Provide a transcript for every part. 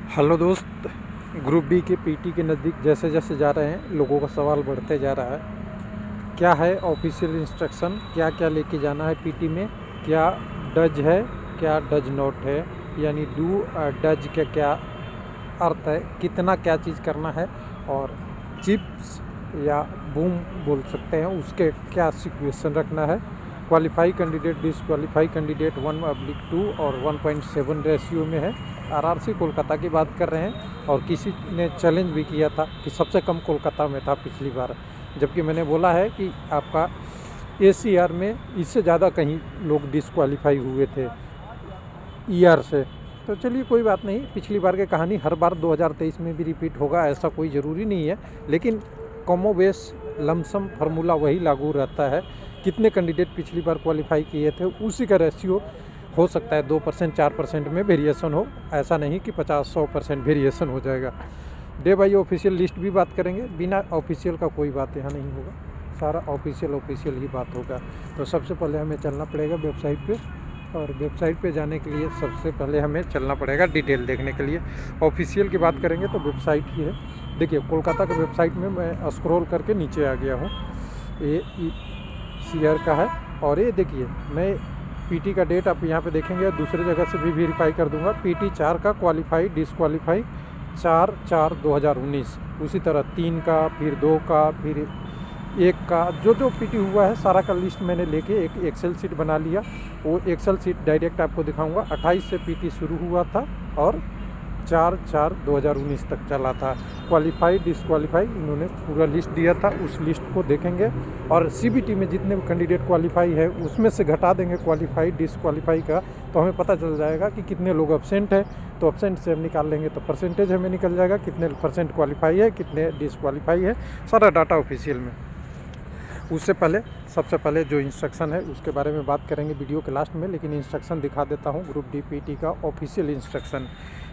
Hello दोस्त। Group B के PT के नज़दीक जैसे जैसे जा रहे हैं लोगों का सवाल बढ़ते जा रहा है। क्या है ऑफिशियल इंस्ट्रक्शन, क्या क्या लेके जाना है पीटी में, क्या डज है, क्या डज नॉट है, यानी डू डज का क्या अर्थ है, कितना क्या चीज़ करना है, और चिप्स या बूम बोल सकते हैं उसके क्या सिचुएशन रखना है। क्वालिफाई कैंडिडेट डिसक्वालीफाई कैंडिडेट 1/2 और 1.7 रेशियो में है। आरआरसी कोलकाता की बात कर रहे हैं और किसी ने चैलेंज भी किया था कि सबसे कम कोलकाता में था पिछली बार, जबकि मैंने बोला है कि आपका एसीआर में इससे ज़्यादा कहीं लोग डिसक्वालीफाई हुए थे ईआर से। तो चलिए कोई बात नहीं, पिछली बार की कहानी हर बार 2023 में भी रिपीट होगा ऐसा कोई ज़रूरी नहीं है, लेकिन कमोबेश लमसम फार्मूला वही लागू रहता है। कितने कैंडिडेट पिछली बार क्वालिफाई किए थे उसी का रेशियो हो सकता है 2% 4% में वेरिएशन हो, ऐसा नहीं कि 50-100% वेरिएशन हो जाएगा। डे बाई ऑफिशियल लिस्ट भी बात करेंगे, बिना ऑफिशियल का कोई बात यहाँ नहीं होगा, सारा ऑफिशियल ही बात होगा। तो सबसे पहले हमें चलना पड़ेगा वेबसाइट पे, और वेबसाइट पे जाने के लिए सबसे पहले हमें चलना पड़ेगा डिटेल देखने के लिए। ऑफिशियल की बात करेंगे तो वेबसाइट ही है। देखिए कोलकाता के वेबसाइट में मैं स्क्रॉल करके नीचे आ गया हूँ, ये सीआर का है। और ये देखिए मैं पीटी का डेट आप यहाँ पे देखेंगे, दूसरी जगह से भी वेरीफाई कर दूंगा। पीटी 4 का क्वालिफाई डिसक्वालीफाई 4/4/2019, उसी तरह 3 का, फिर 2 का, फिर 1 का, जो पीटी हुआ है सारा का लिस्ट मैंने लेके एक एक्सेल शीट बना लिया। वो एक्सेल शीट डायरेक्ट आपको दिखाऊंगा। 28 से पीटी शुरू हुआ था और 4/4/2019 तक चला था। क्वालिफाई डिसक्वालीफाई इन्होंने पूरा लिस्ट दिया था, उस लिस्ट को देखेंगे और सीबीटी में जितने भी कैंडिडेट क्वालिफाई है उसमें से घटा देंगे क्वालिफाई डिसक्वालीफाई का, तो हमें पता चल जाएगा कि कितने लोग एब्सेंट हैं। तो एब्सेंट से हम निकाल लेंगे तो परसेंटेज हमें निकल जाएगा, कितने परसेंट क्वालिफाई है, कितने डिसक्वालीफाई है, सारा डाटा ऑफिशियल में। उससे पहले सबसे पहले जो इंस्ट्रक्शन है उसके बारे में बात करेंगे वीडियो के लास्ट में, लेकिन इंस्ट्रक्शन दिखा देता हूँ। ग्रुप डी पीटी का ऑफिशियल इंस्ट्रक्शन,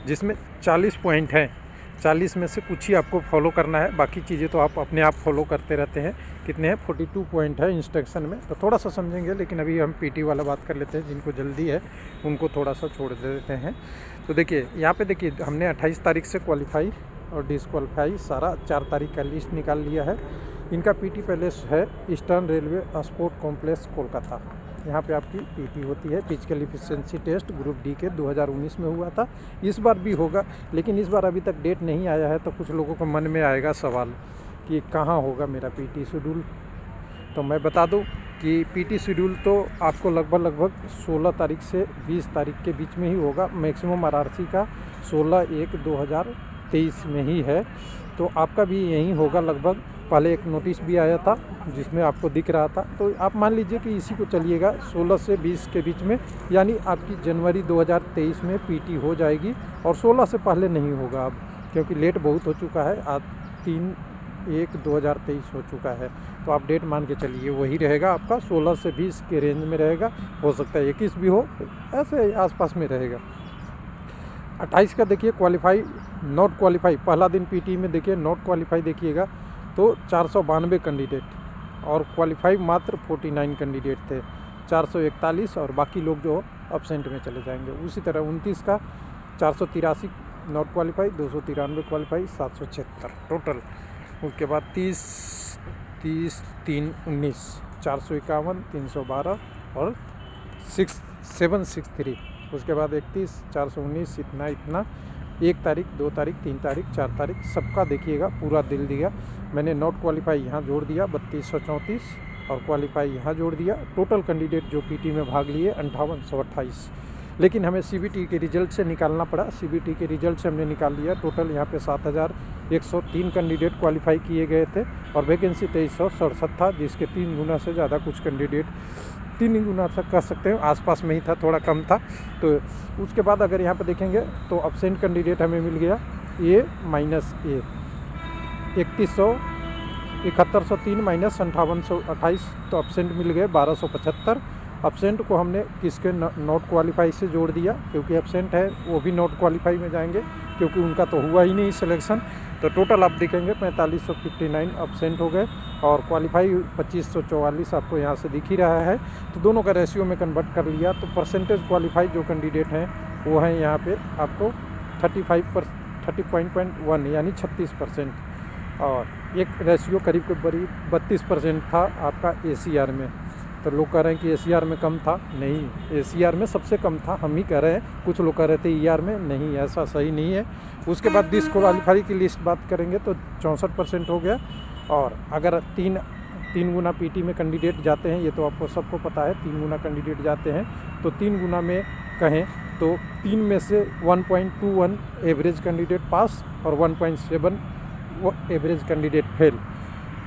जिसमें 40 पॉइंट हैं। 40 में से कुछ ही आपको फॉलो करना है, बाकी चीज़ें तो आप अपने आप फॉलो करते रहते हैं। कितने हैं? 42 पॉइंट है इंस्ट्रक्शन में, तो थोड़ा सा समझेंगे, लेकिन अभी हम पीटी वाला बात कर लेते हैं। जिनको जल्दी है उनको थोड़ा सा छोड़ देते हैं। तो देखिए यहाँ पे देखिए हमने 28 तारीख से क्वालिफाई और डिसक्वालीफाई सारा 4 तारीख का लिस्ट निकाल लिया है। इनका पीटी पैलेस है eastern railway sport complex Kolkata. यहाँ पे आपकी पीटी होती है। Physical efficiency test group D के 2019 में हुआ था, इस बार भी होगा, लेकिन इस बार अभी तक डेट नहीं आया है। तो कुछ लोगों के मन में आएगा सवाल कि कहाँ होगा मेरा पीटी शेड्यूल। तो मैं बता दूं कि पीटी शेड्यूल तो आपको लगभग 16 तारीख से 20 तारीख के बीच में ही होगा। मैक्सिमम आरआरसी का 16/1/2023 में ही है, तो आपका भी यही होगा लगभग। पहले एक नोटिस भी आया था जिसमें आपको दिख रहा था, तो आप मान लीजिए कि इसी को चलिएगा 16 से 20 के बीच में, यानी आपकी जनवरी 2023 में पीटी हो जाएगी। और 16 से पहले नहीं होगा अब, क्योंकि लेट बहुत हो चुका है, आज 3/1/2023 हो चुका है। तो आप डेट मान के चलिए वही रहेगा आपका, 16 से 20 के रेंज में रहेगा। हो सकता है 21 भी हो, ऐसे आसपास में रहेगा। 28 का देखिए क्वालिफाई नॉट क्वालिफाई, पहला दिन पीटी में देखिए नॉट क्वालिफाई देखिएगा तो 492 कैंडिडेट, और क्वालिफाई मात्र 49 कैंडिडेट थे, 441, और बाकी लोग जो एब्सेंट में चले जाएंगे। उसी तरह 29 का 483 नॉट क्वालिफाई, 293 क्वालिफाई, 776 टोटल। उसके बाद 30/3/19 451, 312 और 763। उसके बाद 31, 419, इतना 1 तारीख, 2 तारीख, 3 तारीख, 4 तारीख सबका देखिएगा पूरा दिल दिया। मैंने नॉट क्वालिफाई यहाँ जोड़ दिया 3234, और क्वालिफाई यहाँ जोड़ दिया। टोटल कैंडिडेट जो पीटी में भाग लिए 5828, लेकिन हमें सीबीटी के रिजल्ट से निकालना पड़ा। सीबीटी के रिजल्ट से हमने निकाल लिया टोटल यहाँ पे 7103 कैंडिडेट क्वालिफाई किए गए थे, और वैकेंसी 2367 था, जिसके 3 गुना से ज़्यादा कुछ कैंडिडेट, 3 गुना तक कह सकते हैं, आसपास में ही था, थोड़ा कम था। तो उसके बाद अगर यहाँ पे देखेंगे तो एब्सेंट कैंडिडेट हमें मिल गया A-A 3103 माइनस 5828, तो एब्सेंट मिल गए 1275। एब्सेंट को हमने किसके नॉट क्वालिफाई से जोड़ दिया, क्योंकि एब्सेंट है वो भी नॉट क्वालिफाई में जाएंगे, क्योंकि उनका तो हुआ ही नहीं सिलेक्शन। तो टोटल आप देखेंगे 4559 एब्सेंट हो गए, और क्वालिफाई 2544 आपको यहाँ से दिख ही रहा है। तो दोनों का रेशियो में कन्वर्ट कर लिया, तो परसेंटेज क्वालिफाई जो कैंडिडेट हैं वो हैं यहाँ पे आपको 30.1 यानी 36%, और एक रेशियो करीब 32% था आपका ACR में। तो लोग कह रहे हैं कि ACR में कम था, नहीं, ACR में सबसे कम था, हम ही कह रहे हैं। कुछ लोग कह रहे थे ER में, नहीं, ऐसा सही नहीं है। उसके बाद डिस्क्वालीफाई की लिस्ट बात करेंगे तो 64% हो गया। और अगर तीन गुना PT में कैंडिडेट जाते हैं, ये तो आपको सबको पता है, 3 गुना कैंडिडेट जाते हैं, तो 3 गुना में कहें तो 3 में से 1.21 एवरेज कैंडिडेट पास और 1.7 वो एवरेज कैंडिडेट फेल।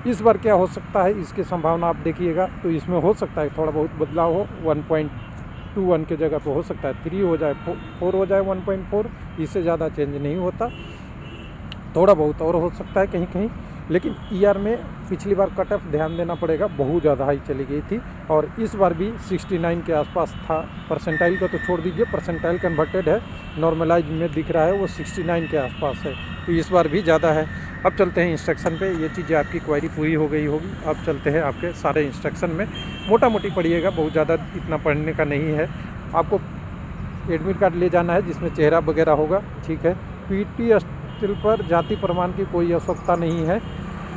इस बार क्या हो सकता है, इसकी संभावना आप देखिएगा, तो इसमें हो सकता है थोड़ा बहुत बदलाव हो, 1.21 के जगह पर हो सकता है 3 हो जाए, 4 हो जाए, 1.4, इससे ज़्यादा चेंज नहीं होता। थोड़ा बहुत और हो सकता है कहीं कहीं, लेकिन ER में पिछली बार कट ऑफ ध्यान देना पड़ेगा, बहुत ज़्यादा हाई चली गई थी, और इस बार भी 69 के आसपास था। परसेंटाइल को तो छोड़ दीजिए, परसेंटाइल कन्वर्टेड है, नॉर्मलाइज में दिख रहा है वो 69 के आसपास है, तो इस बार भी ज़्यादा है। अब चलते हैं इंस्ट्रक्शन पे, ये चीज़ें आपकी क्वेरी पूरी हो गई होगी। अब चलते हैं आपके सारे इंस्ट्रक्शन में, मोटा मोटी पढ़िएगा, बहुत ज़्यादा इतना पढ़ने का नहीं है। आपको एडमिट कार्ड ले जाना है जिसमें चेहरा वगैरह होगा, ठीक है। PT स्टिल पर जाति प्रमाण की कोई आवश्यकता नहीं है,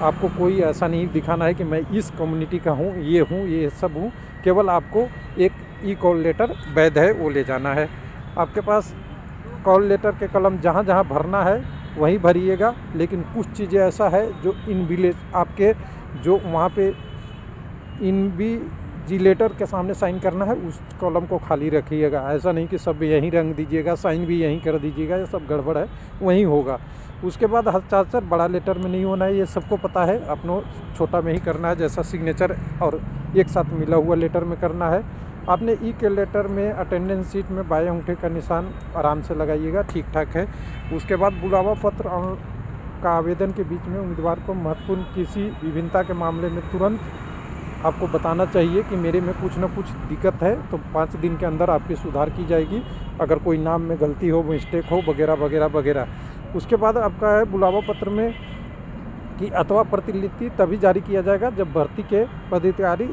आपको कोई ऐसा नहीं दिखाना है कि मैं इस कम्युनिटी का हूँ, ये सब हूँ। केवल आपको एक कॉल लेटर वैध है वो ले जाना है। आपके पास कॉल लेटर के कलम जहाँ जहाँ भरना है वहीं भरिएगा, लेकिन कुछ चीज़ें ऐसा है जो इनविलेज आपके जो वहाँ पे इनविजिलेटर के सामने साइन करना है, उस कॉलम को खाली रखिएगा। ऐसा नहीं कि सब यहीं रंग दीजिएगा, साइन भी यहीं कर दीजिएगा, ये सब गड़बड़ है, वहीं होगा। उसके बाद हस्ताक्षर बड़ा लेटर में नहीं होना है, ये सबको पता है, अपनों छोटा में ही करना है, जैसा सिग्नेचर और एक साथ मिला हुआ लेटर में करना है। आपने के लेटर में अटेंडेंस शीट में बाएं अंगूठे का निशान आराम से लगाइएगा, ठीक ठाक है। उसके बाद बुलावा पत्र का आवेदन के बीच में उम्मीदवार को महत्वपूर्ण किसी विभिन्नता के मामले में तुरंत आपको बताना चाहिए कि मेरे में कुछ ना कुछ दिक्कत है, तो 5 दिन के अंदर आपकी सुधार की जाएगी, अगर कोई नाम में गलती हो, मिस्टेक हो, वगैरह वगैरह वगैरह। उसके बाद आपका है बुलावा पत्र में कि अथवा प्रतिलिपि तभी जारी किया जाएगा जब भर्ती के पदाधिकारी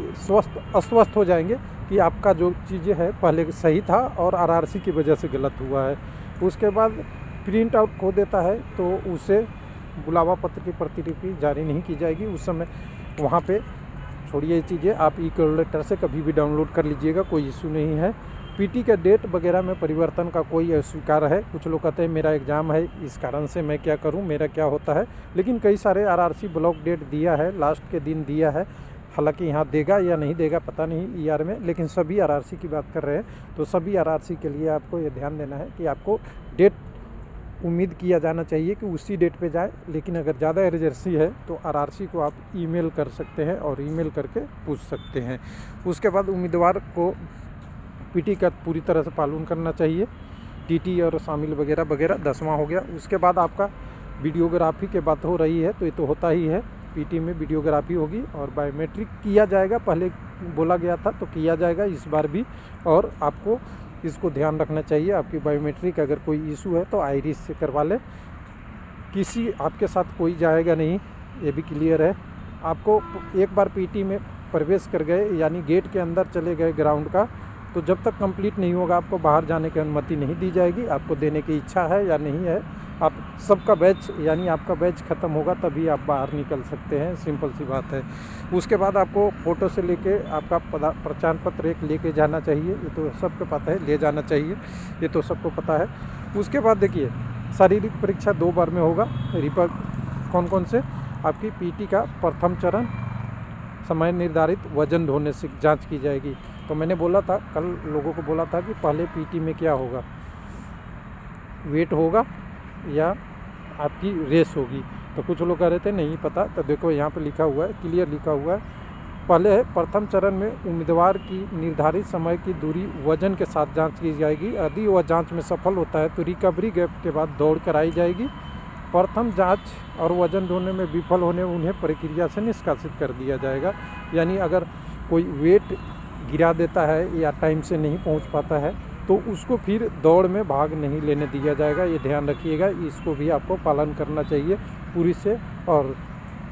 अस्वस्थ हो जाएंगे कि आपका जो चीज़ें है पहले सही था और RRC की वजह से गलत हुआ है। उसके बाद प्रिंट आउट खो देता है तो उसे बुलावा पत्र की प्रतिलिपि जारी नहीं की जाएगी। उस समय वहाँ पे छोड़िए ये चीज़ें, आप कॉल लेटर से कभी भी डाउनलोड कर लीजिएगा, कोई इशू नहीं है। PT के डेट वगैरह में परिवर्तन का कोई अस्वीकार है। कुछ लोग कहते हैं मेरा एग्ज़ाम है, इस कारण से मैं क्या करूं, मेरा क्या होता है, लेकिन कई सारे RRC ब्लॉक डेट दिया है, लास्ट के दिन दिया है। हालांकि यहाँ देगा या नहीं देगा पता नहीं ER में, लेकिन सभी RRC की बात कर रहे हैं, तो सभी RRC के लिए आपको ये ध्यान देना है कि आपको डेट उम्मीद किया जाना चाहिए कि उसी डेट पे जाए, लेकिन अगर ज़्यादा एमरजेंसी है तो RRC को आप ईमेल कर सकते हैं और ईमेल करके पूछ सकते हैं। उसके बाद उम्मीदवार को PT का पूरी तरह से पालन करना चाहिए, TT और शामिल वगैरह वगैरह। 10वां हो गया। उसके बाद आपका वीडियोग्राफी की बात हो रही है तो ये तो होता ही है, PT में वीडियोग्राफी होगी और बायोमेट्रिक किया जाएगा, पहले बोला गया था तो किया जाएगा इस बार भी, और आपको इसको ध्यान रखना चाहिए। आपकी बायोमेट्रिक अगर कोई इशू है तो आइरिस से करवा लें, किसी आपके साथ कोई जाएगा नहीं, ये भी क्लियर है। आपको एक बार PT में प्रवेश कर गए यानी गेट के अंदर चले गए ग्राउंड का, तो जब तक कंप्लीट नहीं होगा आपको बाहर जाने की अनुमति नहीं दी जाएगी। आपको देने की इच्छा है या नहीं है, आप सबका बैच यानी आपका बैच ख़त्म होगा तभी आप बाहर निकल सकते हैं, सिंपल सी बात है। उसके बाद आपको फ़ोटो से लेके आपका पहचान पत्र एक लेके जाना चाहिए, ये तो सबको पता है, ले जाना चाहिए, ये तो सबको पता है। उसके बाद देखिए शारीरिक परीक्षा 2 बार में होगा। रिपोर्ट कौन कौन से, आपकी PT का प्रथम चरण समय निर्धारित वजन ढोने से जांच की जाएगी। तो मैंने बोला था कल, लोगों को बोला था कि पहले PT में क्या होगा, वेट होगा या आपकी रेस होगी, तो कुछ लोग कह रहे थे नहीं पता, तो देखो यहाँ पे लिखा हुआ है, क्लियर लिखा हुआ है। पहले है प्रथम चरण में उम्मीदवार की निर्धारित समय की दूरी वजन के साथ जांच की जाएगी। यदि वह जांच में सफल होता है तो रिकवरी गैप के बाद दौड़ कराई जाएगी। प्रथम जांच और वजन ढोने में विफल होने उन्हें प्रक्रिया से निष्कासित कर दिया जाएगा। यानी अगर कोई वेट गिरा देता है या टाइम से नहीं पहुंच पाता है तो उसको फिर दौड़ में भाग नहीं लेने दिया जाएगा, ये ध्यान रखिएगा। इसको भी आपको पालन करना चाहिए पूरी से। और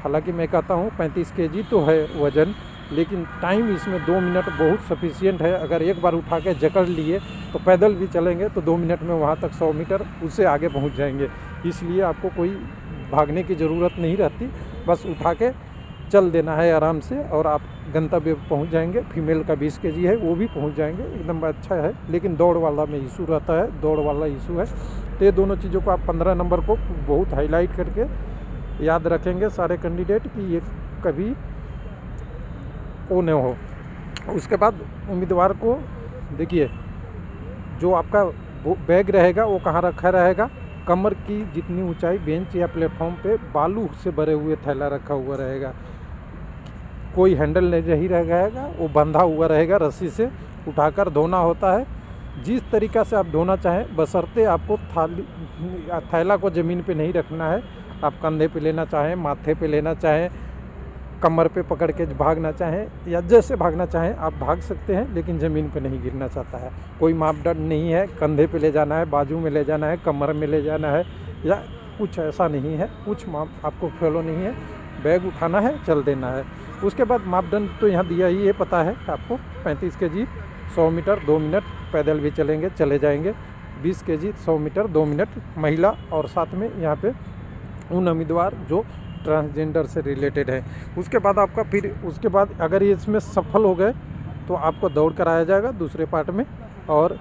हालांकि मैं कहता हूँ 35 kg तो है वज़न, लेकिन टाइम इसमें 2 मिनट बहुत सफिशिएंट है। अगर एक बार उठा के जकड़ लिए तो पैदल भी चलेंगे तो 2 मिनट में वहाँ तक 100 मीटर उससे आगे पहुँच जाएंगे। इसलिए आपको कोई भागने की ज़रूरत नहीं रहती, बस उठा के चल देना है आराम से और आप गंतव्य पर पहुँच जाएंगे। फीमेल का 20 kg है, वो भी पहुँच जाएंगे, एकदम अच्छा है। लेकिन दौड़ वाला में इशू रहता है, दौड़ वाला इशू है। तो ये दोनों चीज़ों को आप 15 नंबर को बहुत हाईलाइट करके याद रखेंगे सारे कैंडिडेट कि ये कभी वो न हो। उसके बाद उम्मीदवार को देखिए, जो आपका बैग रहेगा वो कहाँ रखा रहेगा, कमर की जितनी ऊंचाई बेंच या प्लेटफॉर्म पे बालू से भरे हुए थैला रखा हुआ रहेगा। कोई हैंडल नहीं रहेगा, वो बंधा हुआ रहेगा रस्सी से, उठाकर धोना होता है। जिस तरीक़ा से आप धोना चाहें, बशर्ते आपको थैला को ज़मीन पे नहीं रखना है। आप कंधे पे लेना चाहें, माथे पे लेना चाहें, कमर पे पकड़ के भागना चाहें या जैसे भागना चाहें आप भाग सकते हैं, लेकिन ज़मीन पे नहीं गिरना चाहता है। कोई मापदंड नहीं है, कंधे पे ले जाना है, बाजू में ले जाना है, कमर में ले जाना है या कुछ ऐसा नहीं है, कुछ माप आपको फॉलो नहीं है। बैग उठाना है, चल देना है। उसके बाद मापदंड तो यहाँ दिया ही है, पता है आपको। 35 kg 100 मीटर 2 मिनट, पैदल भी चलेंगे चले जाएंगे। 20 kg 100 मीटर 2 मिनट महिला, और साथ में यहाँ पे उन उम्मीदवार जो ट्रांसजेंडर से रिलेटेड है। उसके बाद आपका फिर उसके बाद अगर ये इसमें सफल हो गए तो आपको दौड़ कराया जाएगा दूसरे पार्ट में, और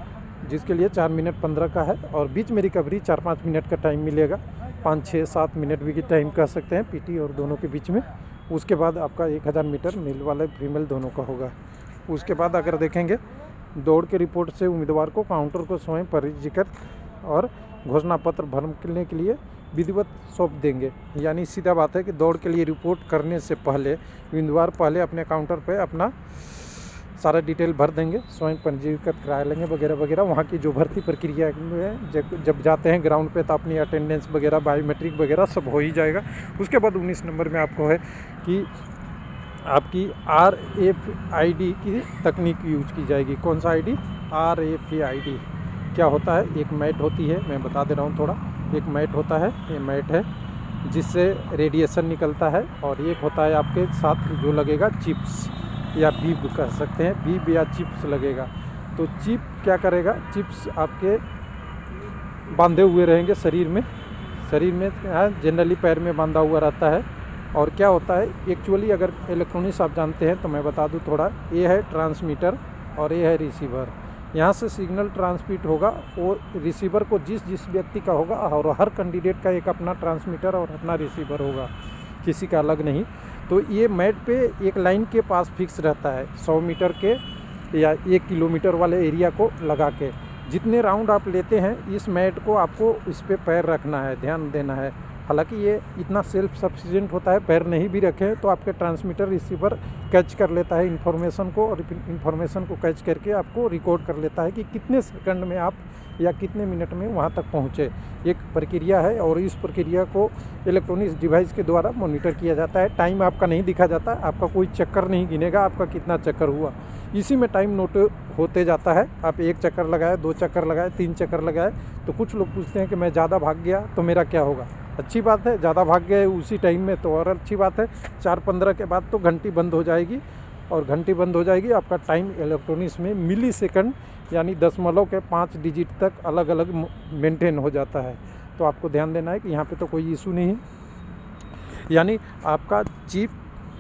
जिसके लिए 4 मिनट 15 का है, और बीच में रिकवरी 4-5 मिनट का टाइम मिलेगा। 5, 6, 7 मिनट भी की टाइम कह सकते हैं पीटी और दोनों के बीच में। उसके बाद आपका 1000 मीटर मेल वाले फीमेल दोनों का होगा। उसके बाद अगर देखेंगे दौड़ के रिपोर्ट से उम्मीदवार को काउंटर को स्वयं पंजीकृत और घोषणा पत्र भरने के लिए विधिवत सौंप देंगे। यानी सीधा बात है कि दौड़ के लिए रिपोर्ट करने से पहले उम्मीदवार पहले अपने काउंटर पे अपना सारा डिटेल भर देंगे, स्वयं पंजीकृत करा लेंगे वगैरह वगैरह। वहाँ की जो भर्ती प्रक्रिया में जब जाते हैं ग्राउंड पे तो अपनी अटेंडेंस वगैरह बायोमेट्रिक वगैरह सब हो ही जाएगा। उसके बाद 19 नंबर में आपको है कि आपकी RFID की तकनीक यूज की जाएगी। कौन सा ID? RFID क्या होता है? एक मैट होती है, मैं बता दे रहा हूँ थोड़ा। एक मैट होता है, ये मैट है जिससे रेडिएशन निकलता है, और एक होता है आपके साथ जो लगेगा चिप्स या बीब कह सकते हैं, बीब या चिप्स लगेगा। तो चिप क्या करेगा? चिप्स आपके बांधे हुए रहेंगे शरीर में जनरली पैर में बांधा हुआ रहता है। और क्या होता है एक्चुअली, अगर इलेक्ट्रॉनिक्स आप जानते हैं तो मैं बता दूं थोड़ा। ये है ट्रांसमीटर और ये है रिसीवर। यहाँ से सिग्नल ट्रांसमिट होगा, वो रिसीवर को जिस व्यक्ति का होगा, और हर कैंडिडेट का एक अपना ट्रांसमीटर और अपना रिसीवर होगा, किसी का अलग नहीं। तो ये मैट पे एक लाइन के पास फिक्स रहता है 100 मीटर के या 1 किलोमीटर वाले एरिया को लगा के। जितने राउंड आप लेते हैं इस मैट को आपको इस पर पैर रखना है, ध्यान देना है। हालांकि ये इतना सेल्फ सफिशिएंट होता है, पैर नहीं भी रखें तो आपके ट्रांसमीटर रिसीवर कैच कर लेता है इन्फॉर्मेशन को, और इन्फॉर्मेशन को कैच करके आपको रिकॉर्ड कर लेता है कि कितने सेकंड में आप या कितने मिनट में वहाँ तक पहुँचे। एक प्रक्रिया है, और इस प्रक्रिया को इलेक्ट्रॉनिक्स डिवाइस के द्वारा मॉनिटर किया जाता है। टाइम आपका नहीं दिखा जाता, आपका कोई चक्कर नहीं गिनेगा आपका कितना चक्कर हुआ, इसी में टाइम नोट होते जाता है। आप 1 चक्कर लगाए, 2 चक्कर लगाए, 3 चक्कर लगाए, तो कुछ लोग पूछते हैं कि मैं ज़्यादा भाग गया तो मेरा क्या होगा? अच्छी बात है, ज़्यादा भाग गए उसी टाइम में तो और अच्छी बात है। 4:15 के बाद तो घंटी बंद हो जाएगी, और घंटी बंद हो जाएगी, आपका टाइम इलेक्ट्रॉनिक्स में मिली सेकंड यानी दशमलव के 5 डिजिट तक अलग अलग मेंटेन हो जाता है। तो आपको ध्यान देना है कि यहाँ पे तो कोई इशू नहीं है। यानी आपका चिप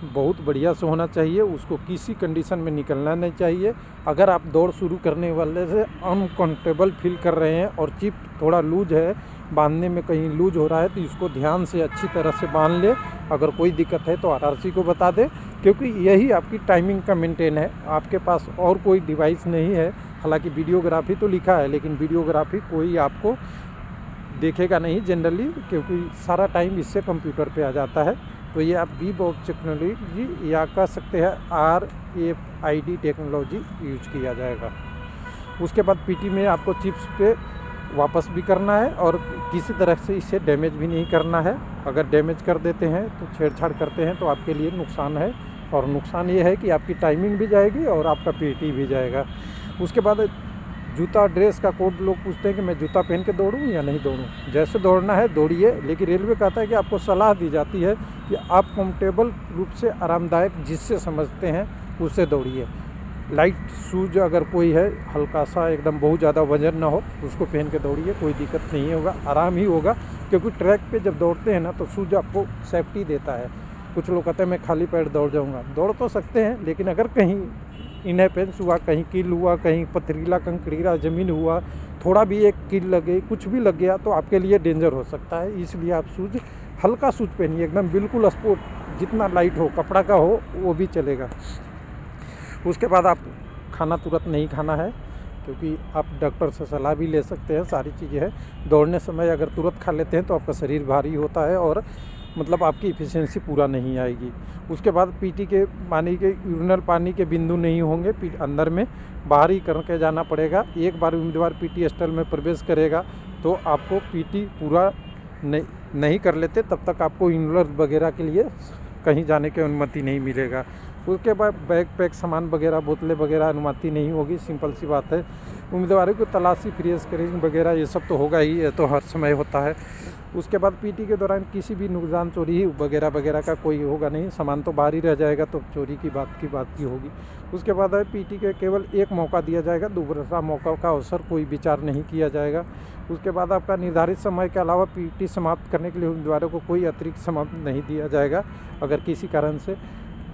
बहुत बढ़िया से होना चाहिए, उसको किसी कंडीशन में निकलना नहीं चाहिए। अगर आप दौड़ शुरू करने वाले से अनकंफर्टेबल फील कर रहे हैं और चिप थोड़ा लूज है, बांधने में कहीं लूज हो रहा है, तो इसको ध्यान से अच्छी तरह से बांध ले। अगर कोई दिक्कत है तो RRC को बता दे, क्योंकि यही आपकी टाइमिंग का मेंटेन है। आपके पास और कोई डिवाइस नहीं है। हालांकि वीडियोग्राफी तो लिखा है, लेकिन वीडियोग्राफी कोई आपको देखेगा नहीं जनरली, क्योंकि सारा टाइम इससे कंप्यूटर पे आ जाता है। तो ये आप बी बॉक्स टेक्नोलॉजी या कह सकते हैं RFID टेक्नोलॉजी यूज किया जाएगा। उसके बाद PT में आपको चिप्स पे वापस भी करना है, और किसी तरह से इसे डैमेज भी नहीं करना है। अगर डैमेज कर देते हैं तो छेड़छाड़ करते हैं तो आपके लिए नुकसान है, और नुकसान ये है कि आपकी टाइमिंग भी जाएगी और आपका PT भी जाएगा। उसके बाद जूता ड्रेस का कोड लोग पूछते हैं कि मैं जूता पहन के दौड़ूं या नहीं दौड़ूं। जैसे दौड़ना है दौड़िए, लेकिन रेलवे कहता है कि आपको सलाह दी जाती है कि आप कंफर्टेबल रूप से आरामदायक जिससे समझते हैं उससे दौड़िए। लाइट शूज अगर कोई है, हल्का सा एकदम बहुत ज़्यादा वजन ना हो, उसको पहन के दौड़िए, कोई दिक्कत नहीं होगा, आराम ही होगा। क्योंकि ट्रैक पे जब दौड़ते हैं ना तो शूज आपको सेफ्टी देता है। कुछ लोग कहते हैं मैं खाली पैर दौड़ जाऊंगा, दौड़ तो सकते हैं, लेकिन अगर कहीं इनहेपेंस हुआ, कहीं कील हुआ, कहीं पथरीला कंकरीला ज़मीन हुआ, थोड़ा भी एक कील लगे, कुछ भी लग गया तो आपके लिए डेंजर हो सकता है। इसलिए आप शूज हल्का शूज पहनिए, एकदम बिल्कुल स्पोर्ट, जितना लाइट हो, कपड़ा का हो वो भी चलेगा। उसके बाद आप खाना तुरंत नहीं खाना है, क्योंकि आप डॉक्टर से सलाह भी ले सकते हैं, सारी चीज़ें हैं। दौड़ने समय अगर तुरंत खा लेते हैं तो आपका शरीर भारी होता है और मतलब आपकी इफ़िशिएंसी पूरा नहीं आएगी। उसके बाद पीटी के पानी के यूरिनल पानी के बिंदु नहीं होंगे, अंदर में बाहर ही करके जाना पड़ेगा। एक बार उम्मीदवार पीटी स्थल में प्रवेश करेगा तो आपको पीटी पूरा नहीं कर लेते, तब तक आपको यूरिनल वगैरह के लिए कहीं जाने की अनुमति नहीं मिलेगा। उसके बाद बैग पैक सामान वगैरह, बोतलें वगैरह अनुमति नहीं होगी, सिंपल सी बात है। उम्मीदवारों को तलाशी, फ्री स्क्रीनिंग वगैरह ये सब तो होगा ही, ये तो हर समय होता है। उसके बाद पीटी के दौरान किसी भी नुकसान, चोरी वगैरह का कोई होगा नहीं, सामान तो बाहर ही रह जाएगा, तो चोरी की बात की होगी। उसके बाद है पीटी के केवल एक मौका दिया जाएगा, दूसरा मौका का अवसर कोई विचार नहीं किया जाएगा। उसके बाद आपका निर्धारित समय के अलावा पीटी समाप्त करने के लिए उम्मीदवारों को कोई अतिरिक्त समय नहीं दिया जाएगा। अगर किसी कारण से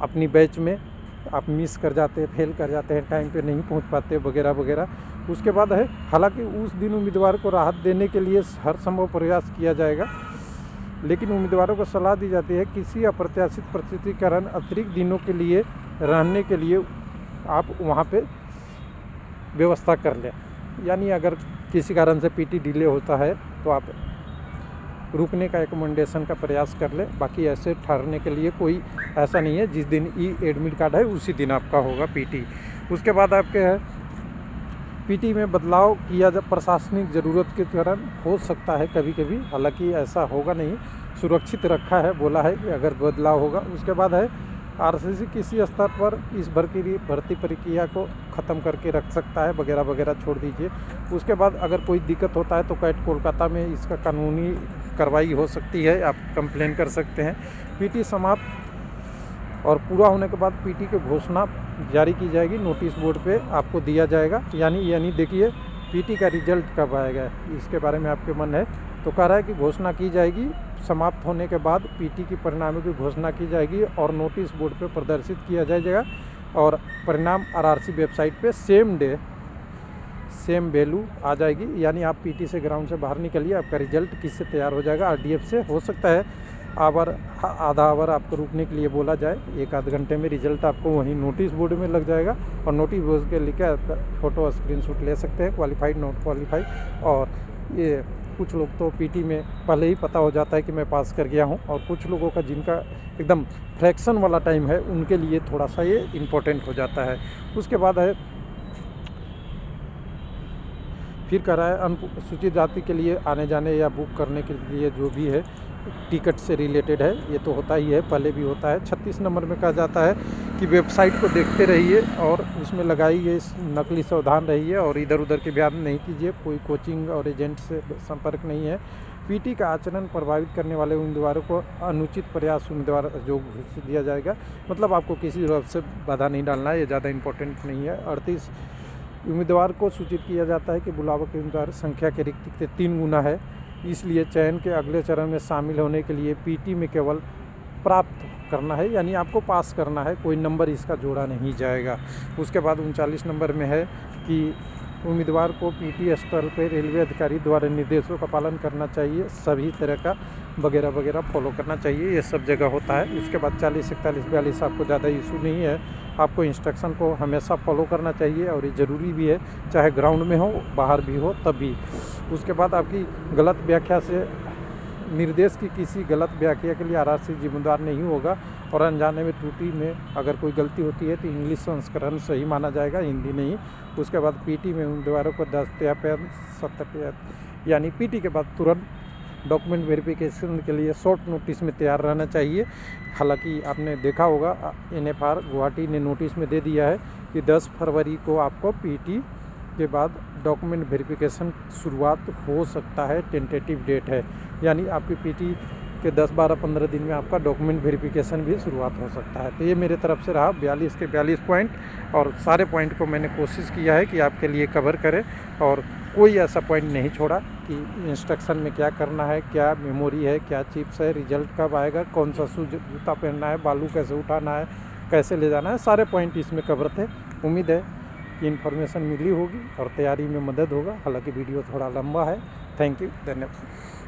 अपनी बैच में आप मिस कर जाते हैं, फेल कर जाते हैं, टाइम पे नहीं पहुंच पाते वगैरह वगैरह। उसके बाद है, हालांकि उस दिन उम्मीदवार को राहत देने के लिए हर संभव प्रयास किया जाएगा, लेकिन उम्मीदवारों को सलाह दी जाती है किसी अप्रत्याशित परिस्थिति के कारण अतिरिक्त दिनों के लिए रहने के लिए आप वहाँ पे व्यवस्था कर लें। यानी अगर किसी कारण से पीटी डिले होता है तो आप रुकने का एकमेंडेशन का प्रयास कर ले। बाकी ऐसे ठहरने के लिए कोई ऐसा नहीं है, जिस दिन ई एडमिट कार्ड है उसी दिन आपका होगा पीटी। उसके बाद आपके है पीटी में बदलाव किया जा प्रशासनिक ज़रूरत के कारण हो सकता है कभी कभी, हालांकि ऐसा होगा नहीं, सुरक्षित रखा है, बोला है कि अगर बदलाव होगा। उसके बाद है आरसीसी किसी स्तर पर इस भर्ती प्रक्रिया को ख़त्म करके रख सकता है वगैरह वगैरह, छोड़ दीजिए। उसके बाद अगर कोई दिक्कत होता है तो कैट कोलकाता में इसका कानूनी कार्रवाई हो सकती है, आप कंप्लेन कर सकते हैं। पीटी समाप्त और पूरा होने के बाद पीटी की घोषणा जारी की जाएगी, नोटिस बोर्ड पे आपको दिया जाएगा। यानी देखिए पीटी का रिजल्ट कब आएगा, इसके बारे में आपके मन है तो कह रहा है कि घोषणा की जाएगी समाप्त होने के बाद, पीटी की परिणामों की घोषणा की जाएगी और नोटिस बोर्ड पे प्रदर्शित किया जाएगा और परिणाम आरआरसी वेबसाइट पे सेम डे सेम वैल्यू आ जाएगी। यानी आप पीटी से ग्राउंड से बाहर निकलिए, आपका रिजल्ट किससे तैयार हो जाएगा, आरडीएफ से। हो सकता है आधा आवर आपको रुकने के लिए बोला जाए, एक आध घंटे में रिजल्ट आपको वहीं नोटिस बोर्ड में लग जाएगा और नोटिस बोर्ड के लिखे फ़ोटो स्क्रीनशॉट ले सकते हैं, क्वालिफाइड नॉट क्वालिफाइड। और ये कुछ लोग तो पीटी में पहले ही पता हो जाता है कि मैं पास कर गया हूं, और कुछ लोगों का जिनका एकदम फ्रैक्शन वाला टाइम है उनके लिए थोड़ा सा ये इम्पोर्टेंट हो जाता है। उसके बाद है फिर कह रहा है अनुसूचित जाति के लिए आने जाने या बुक करने के लिए जो भी है टिकट से रिलेटेड है, ये तो होता ही है, पहले भी होता है। 36 नंबर में कहा जाता है कि वेबसाइट को देखते रहिए और उसमें लगाई गई नकली सावधान रहिए और इधर उधर के बयान नहीं कीजिए, कोई कोचिंग और एजेंट से संपर्क नहीं है। पीटी का आचरण प्रभावित करने वाले उम्मीदवारों को अनुचित प्रयास उम्मीदवार जो घोषित दिया जाएगा, मतलब आपको किसी तरफ से बाधा नहीं डालना है, ये ज़्यादा इंपॉर्टेंट नहीं है। 38 उम्मीदवार को सूचित किया जाता है कि बुलावा के उम्मीदवार संख्या के रिक्ति के 3 गुना है, इसलिए चयन के अगले चरण में शामिल होने के लिए पीटी में केवल प्राप्त करना है, यानी आपको पास करना है, कोई नंबर इसका जोड़ा नहीं जाएगा। उसके बाद 39 नंबर में है कि उम्मीदवार को पीटी स्थल पर रेलवे अधिकारी द्वारा निर्देशों का पालन करना चाहिए, सभी तरह का वगैरह वगैरह फॉलो करना चाहिए, ये सब जगह होता है। उसके बाद 40, 41, 42 आपको ज़्यादा इशू नहीं है, आपको इंस्ट्रक्शन को हमेशा फॉलो करना चाहिए और ये ज़रूरी भी है, चाहे ग्राउंड में हो बाहर भी हो तब भी। उसके बाद आपकी गलत व्याख्या से निर्देश की किसी गलत व्याख्या के लिए आरआरसी जिम्मेदार नहीं होगा और अनजाने में त्रुटि में अगर कोई गलती होती है तो इंग्लिश संस्करण सही माना जाएगा, हिंदी नहीं। उसके बाद पीटी में उम्मीदवारों को दस्तावेज सत्यापन यानी पीटी के बाद तुरंत डॉक्यूमेंट वेरिफिकेशन के लिए शॉर्ट नोटिस में तैयार रहना चाहिए। हालांकि आपने देखा होगा एनएफआर गुवाहाटी ने नोटिस में दे दिया है कि 10 फरवरी को आपको पीटी के बाद डॉक्यूमेंट वेरिफिकेशन शुरुआत हो सकता है, टेंटेटिव डेट है, यानी आपकी पीटी के 10, 12, 15 दिन में आपका डॉक्यूमेंट वेरिफिकेशन भी शुरुआत हो सकता है। तो ये मेरे तरफ से रहा 42 के 42 पॉइंट, और सारे पॉइंट को मैंने कोशिश किया है कि आपके लिए कवर करें, और कोई ऐसा पॉइंट नहीं छोड़ा कि इंस्ट्रक्शन में क्या करना है, क्या मेमोरी है, क्या चिप्स है, रिजल्ट कब आएगा, कौन सा जूता पहनना है, बालू कैसे उठाना है, कैसे ले जाना है, सारे पॉइंट इसमें कवर थे। उम्मीद है कि इन्फॉर्मेशन मिली होगी और तैयारी में मदद होगा। हालांकि वीडियो थोड़ा लंबा है। थैंक यू, धन्यवाद।